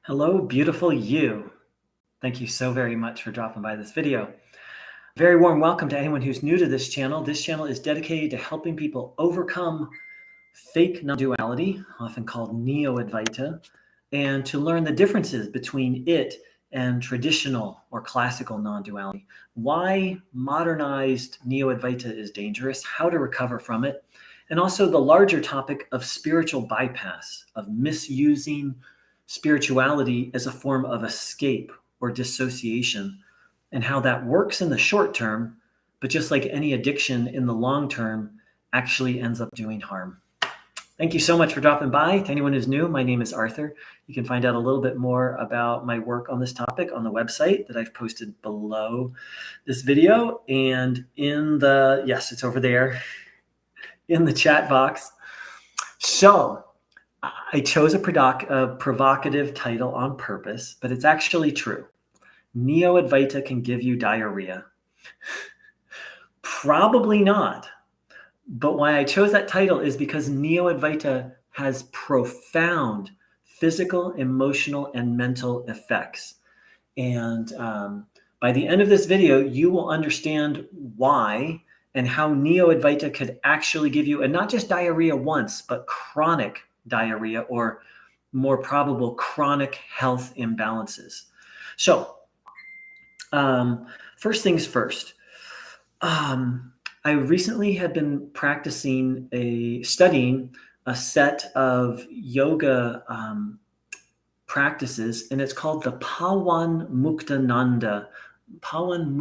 Hello, beautiful you. Thank you so very much for dropping by this video. Very warm welcome to anyone who's new to this channel. This channel is dedicated to helping people overcome fake non-duality, often called Neo-Advaita, and to learn the differences between it and traditional or classical non-duality. Why modernized Neo-Advaita is dangerous, how to recover from it, and also the larger topic of spiritual bypass, of misusing spirituality as a form of escape or dissociation, and how that works in the short term, but just like any addiction in the long term, actually ends up doing harm. Thank you so much for dropping by. To anyone who's new, my name is Arthur. You can find out a little bit more about my work on this topic on the website that I've posted below this video. And yes, it's over there in the chat box. So I chose a provocative title on purpose, but it's actually true. Neo-Advaita can give you diarrhea. Probably not. But why I chose that title is because Neo-Advaita has profound physical, emotional, and mental effects. And by the end of this video, you will understand why and how Neo-Advaita could actually give you, and not just diarrhea once, but chronic diarrhea, or more probable chronic health imbalances. So first things first, I recently have been studying a set of yoga practices, and it's called the Pawan Muktananda. Pawan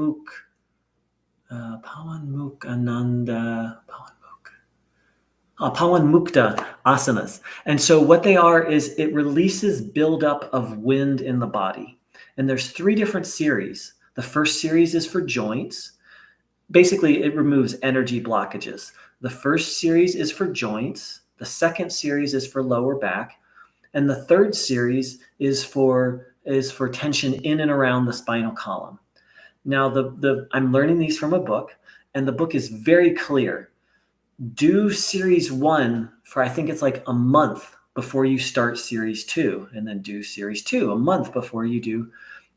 Mukta asanas. And so what they are is it releases buildup of wind in the body. And there's 3 different series. The first series is for joints. Basically, it removes energy blockages. The first series is for joints. The second series is for lower back. And the third series is for tension in and around the spinal column. Now, I'm learning these from a book, and the book is very clear. Do series 1 for, I think it's like a month before you start series 2, and then do series 2 a month before you do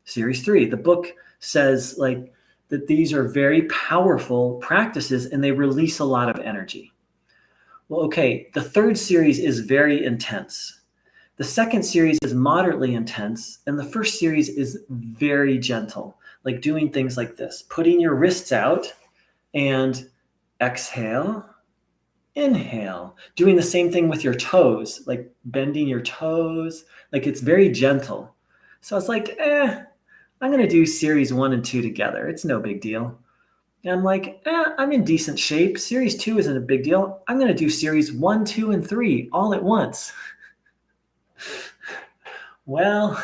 series 3. The book says like that these are very powerful practices and they release a lot of energy. Well, okay, the third series is very intense. The second series is moderately intense, and the first series is very gentle, like doing things like this, putting your wrists out and exhale, inhale, doing the same thing with your toes, like bending your toes, like it's very gentle. So it's like, I'm going to do series 1 and 2 together. It's no big deal. And I'm like, I'm in decent shape. Series 2 isn't a big deal. I'm going to do series 1, 2, and 3 all at once. Well,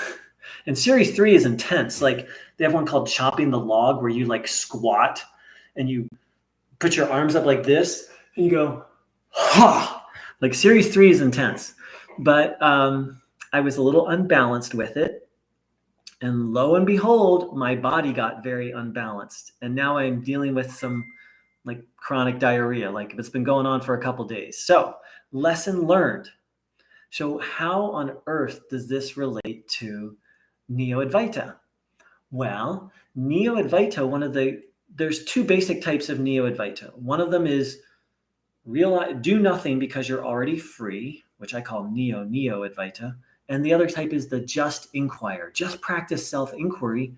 and series 3 is intense. Like they have one called chopping the log, where you like squat and you put your arms up like this and you go, ha! Like series 3 is intense. But I was a little unbalanced with it. And lo and behold, my body got very unbalanced. And now I'm dealing with some like chronic diarrhea, like it's been going on for a couple days. So lesson learned. So how on earth does this relate to Neo-Advaita? Well, Neo-Advaita, there's 2 basic types of Neo-Advaita. One of them is do nothing because you're already free, which I call Neo-Advaita. And the other type is the just inquire. Just practice self-inquiry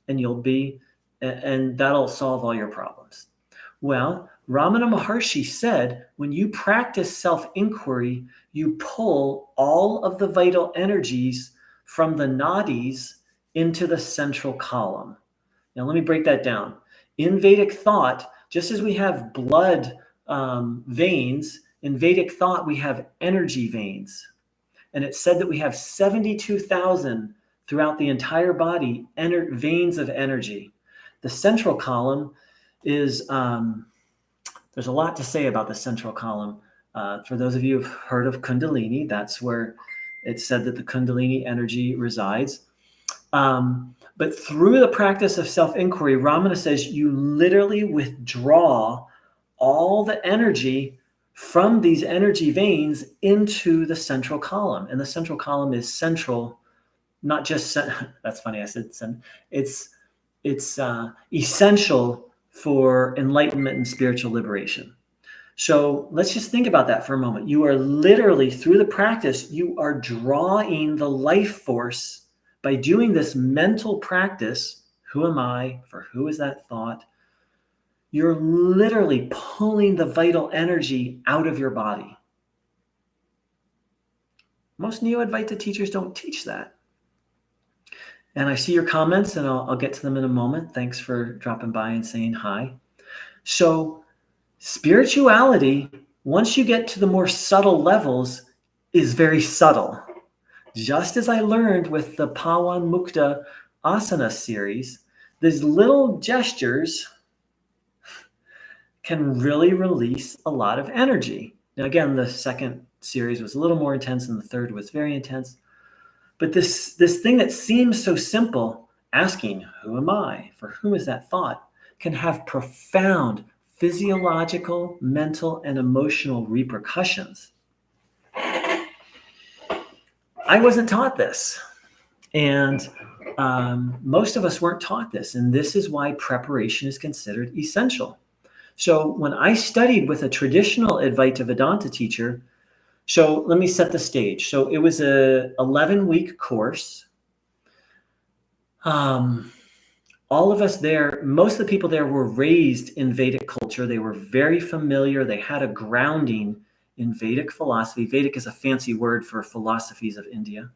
and that'll solve all your problems. Well, Ramana Maharshi said, when you practice self-inquiry, you pull all of the vital energies from the nadis into the central column. Now, let me break that down. In Vedic thought, just as we have blood veins, in Vedic thought, we have energy veins. And it's said that we have 72,000 throughout the entire body, veins of energy. The central column is, there's a lot to say about the central column. For those of you who've heard of Kundalini, that's where it's said that the Kundalini energy resides. But through the practice of self-inquiry, Ramana says you literally withdraw all the energy from these energy veins into the central column. And the central column is central not just, that's funny, I said, it's, it's essential for enlightenment and spiritual liberation. So let's just think about that for a moment. You are literally, through the practice, you are drawing the life force by doing this mental practice. Who am I? For who is that thought? You're literally pulling the vital energy out of your body. Most Neo-Advaita teachers don't teach that. And I see your comments, and I'll get to them in a moment. Thanks for dropping by and saying hi. So spirituality, once you get to the more subtle levels, is very subtle. Just as I learned with the Pawan Mukta Asana series, these little gestures can really release a lot of energy. Now, again, the second series was a little more intense, and the third was very intense. But this thing that seems so simple, asking, who am I? For whom is that thought? Can have profound physiological, mental, and emotional repercussions. I wasn't taught this. And most of us weren't taught this. And this is why preparation is considered essential. So when I studied with a traditional Advaita Vedanta teacher, so let me set the stage. So it was a 11-week course. All of us there, most of the people there were raised in Vedic culture. They were very familiar. They had a grounding in Vedic philosophy. Vedic is a fancy word for philosophies of India.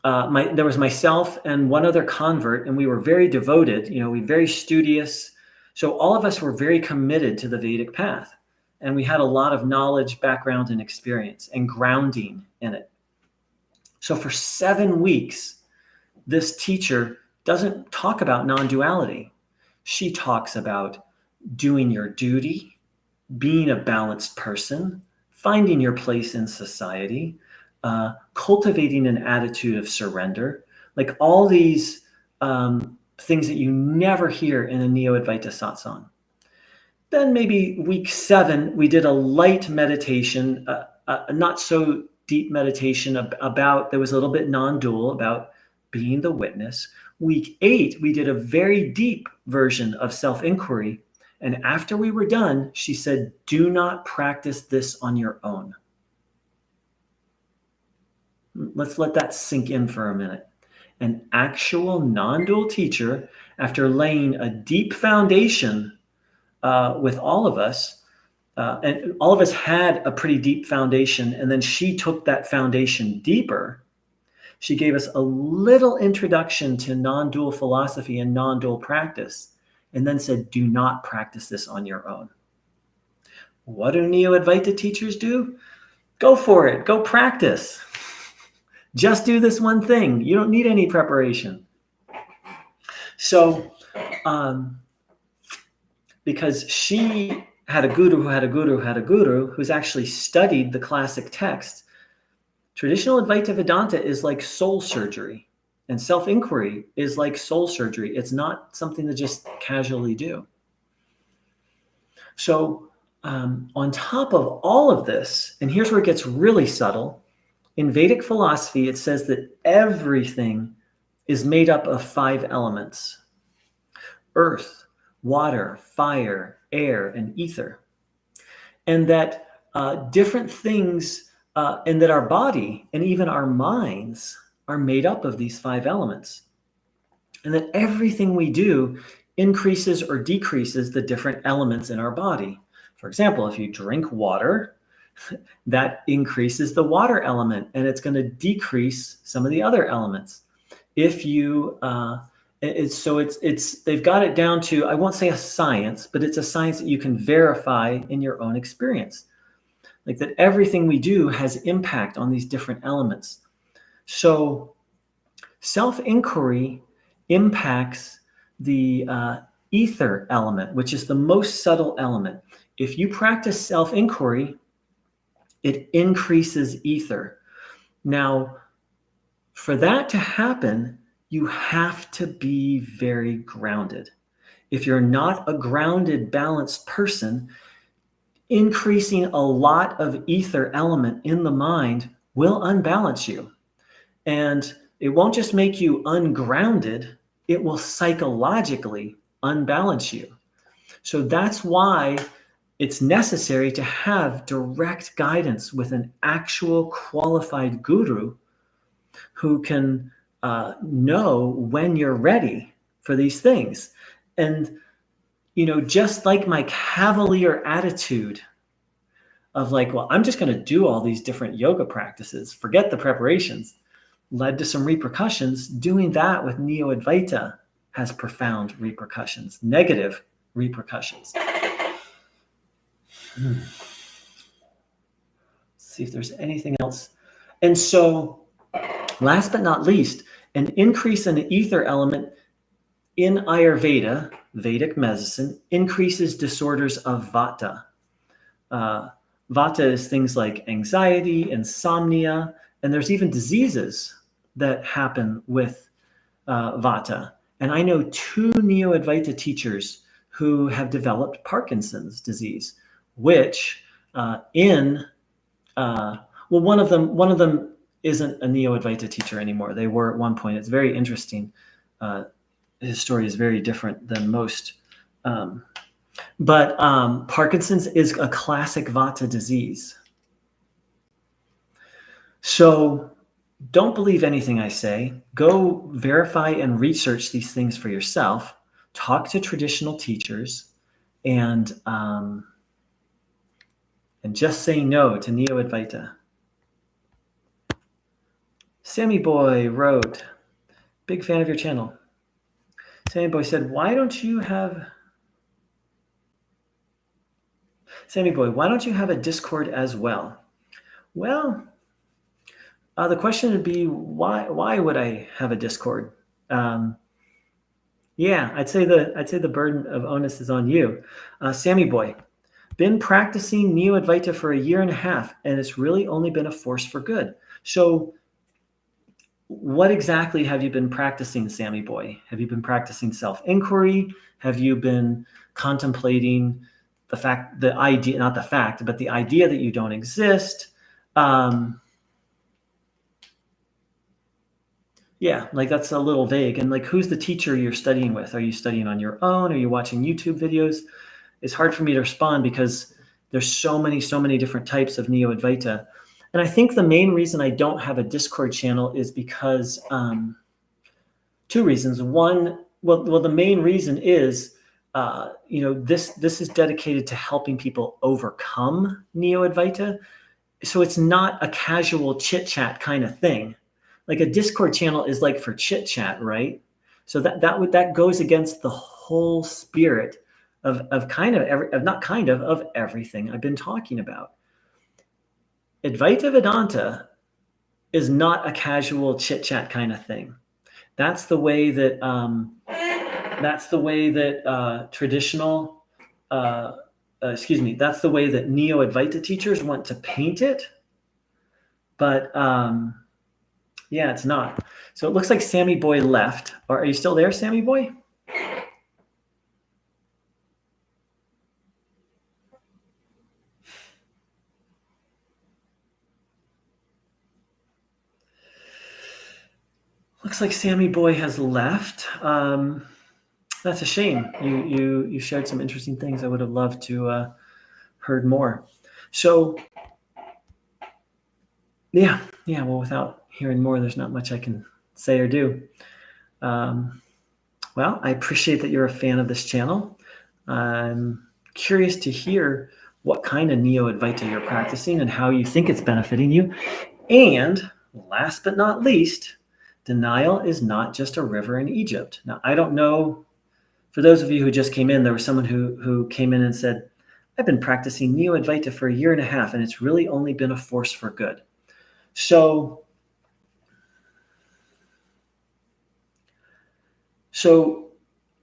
There was myself and one other convert, and we were very devoted. We were very studious. So all of us were very committed to the Vedic path. And we had a lot of knowledge, background, and experience and grounding in it. So for 7 weeks, this teacher doesn't talk about non-duality. She talks about doing your duty, being a balanced person, finding your place in society, cultivating an attitude of surrender, like all these things that you never hear in a Neo-Advaita satsang. Then maybe week 7, we did a light meditation, not so deep meditation about, there was a little bit non-dual about being the witness. Week 8, we did a very deep version of self-inquiry. And after we were done, she said, do not practice this on your own. Let's let that sink in for a minute. An actual non-dual teacher, after laying a deep foundation with all of us, and all of us had a pretty deep foundation, and then she took that foundation deeper. She gave us a little introduction to non-dual philosophy and non-dual practice, and then said, do not practice this on your own. What do Neo-Advaita teachers do? Go for it. Go practice. Just do this one thing. You don't need any preparation. So, because she had a guru who had a guru who had a guru who's actually studied the classic text, traditional Advaita Vedanta is like soul surgery, and self-inquiry is like soul surgery. It's not something to just casually do. So on top of all of this, and here's where it gets really subtle, in Vedic philosophy, it says that everything is made up of 5 elements: earth, water, fire, air, and ether. And that different things, and that our body and even our minds are made up of these 5 elements. And that everything we do increases or decreases the different elements in our body. For example, if you drink water, that increases the water element, and it's going to decrease some of the other elements. If you, they've got it down to, I won't say a science, but it's a science that you can verify in your own experience. Like that everything we do has impact on these different elements. So self-inquiry impacts the ether element, which is the most subtle element. If you practice self-inquiry, it increases ether. Now, for that to happen, you have to be very grounded. If you're not a grounded, balanced person, increasing a lot of ether element in the mind will unbalance you. And It won't just make you ungrounded, it will psychologically unbalance you. So that's why it's necessary to have direct guidance with an actual qualified guru who can know when you're ready for these things. And, just like my cavalier attitude of like, well, I'm just going to do all these different yoga practices, forget the preparations, led to some repercussions. Doing that with Neo-Advaita has profound repercussions, negative repercussions. See if there's anything else. And so, last but not least, an increase in the ether element in Ayurveda, Vedic medicine, increases disorders of Vata. Vata is things like anxiety, insomnia, and there's even diseases that happen with Vata. And I know 2 Neo-Advaita teachers who have developed Parkinson's disease, which one of them isn't a Neo-Advaita teacher anymore. They were at one point. It's very interesting. His story is very different than most. But Parkinson's is a classic Vata disease. So don't believe anything I say. Go verify and research these things for yourself. Talk to traditional teachers, and just say no to Neo-Advaita. Sammy Boy wrote, big fan of your channel. Sammy Boy said, why don't you have a Discord as well? Well, the question would be, why would I have a Discord? Yeah, I'd say the burden of onus is on you. Sammy Boy, been practicing Neo-Advaita for 1.5 years, and it's really only been a force for good. So what exactly have you been practicing, Sammy Boy? Have you been practicing self-inquiry? Have you been contemplating the idea that you don't exist? Yeah, like that's a little vague. And like, who's the teacher you're studying with? Are you studying on your own? Are you watching YouTube videos? It's hard for me to respond because there's so many different types of Neo-Advaita. And I think the main reason I don't have a Discord channel is because 2 reasons. One, the main reason is, this is dedicated to helping people overcome Neo-Advaita. So it's not a casual chit chat kind of thing. Like a Discord channel is like for chit chat, right? So that goes against the whole spirit of everything I've been talking about. Advaita Vedanta is not a casual chit chat kind of thing. That's the way that traditional. That's the way that Neo-Advaita teachers want to paint it. But yeah, it's not. So it looks like Sammy Boy left. Are you still there, Sammy Boy? Looks like Sammy Boy has left. That's a shame. You shared some interesting things. I would have loved to heard more. So yeah. Well, without hearing more, there's not much I can say or do. Well, I appreciate that you're a fan of this channel. I'm curious to hear what kind of Neo-Advaita you're practicing and how you think it's benefiting you. And last but not least, denial is not just a river in Egypt. Now, I don't know, for those of you who just came in, there was someone who came in and said, I've been practicing Neo-Advaita for 1.5 years, and it's really only been a force for good. So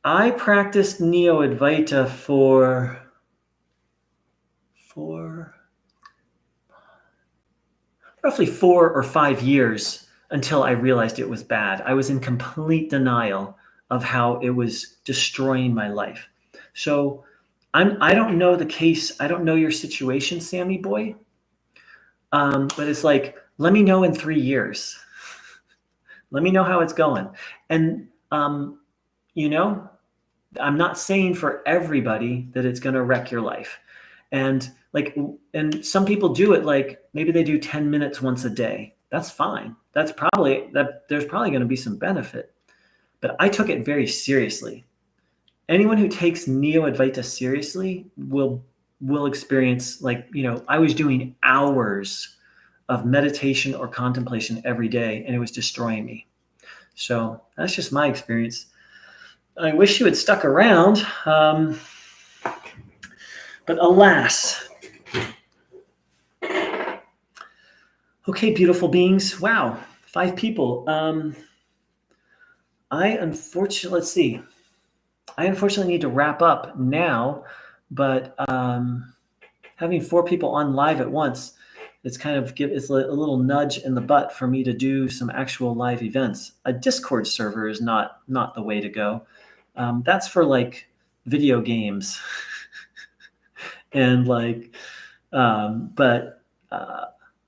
I practiced Neo-Advaita for roughly 4 or 5 years until I realized it was bad. I was in complete denial of how it was destroying my life. So I don't know the case. I don't know your situation, Sammy Boy. But it's like, let me know in 3 years. Let me know how it's going. And, you know, I'm not saying for everybody that it's going to wreck your life. And and some people do it, like maybe they do 10 minutes once a day. That's fine. There's probably going to be some benefit. But I took it very seriously. Anyone who takes Neo-Advaita seriously will experience, I was doing hours of meditation or contemplation every day, and it was destroying me. So that's just my experience. I wish you had stuck around, but alas. Okay, beautiful beings. Wow, 5 people. Let's see. I unfortunately need to wrap up now, but having 4 people on live at once, it's a little nudge in the butt for me to do some actual live events. A Discord server is not the way to go. That's for like video games, and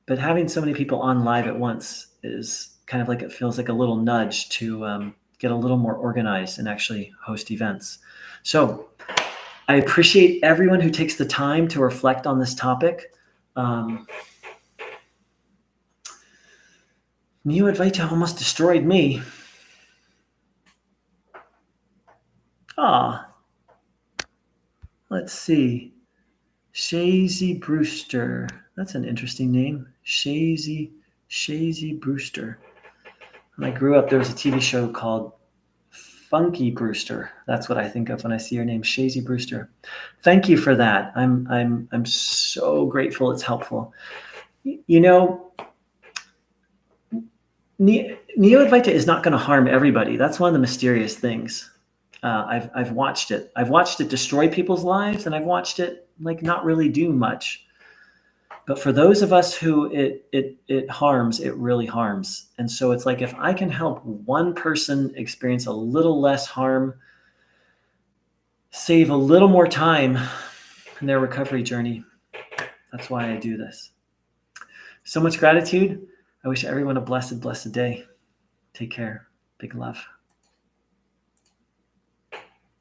but having so many people on live at once is kind of like, it feels like a little nudge to get a little more organized and actually host events. So I appreciate everyone who takes the time to reflect on this topic. Neo-Advaita almost destroyed me. Let's see. Shazy Brewster. That's an interesting name. Shazy Brewster. When I grew up, there was a TV show called Funky Brewster. That's what I think of when I see your name, Shazy Brewster. Thank you for that. I'm so grateful. It's helpful. Neo-Advaita is not going to harm everybody. That's one of the mysterious things. I've watched it. I've watched it destroy people's lives, and I've watched it not really do much. But for those of us who it harms, it really harms. And so it's like, if I can help one person experience a little less harm, save a little more time in their recovery journey, that's why I do this. So much gratitude. I wish everyone a blessed, blessed day. Take care. Big love.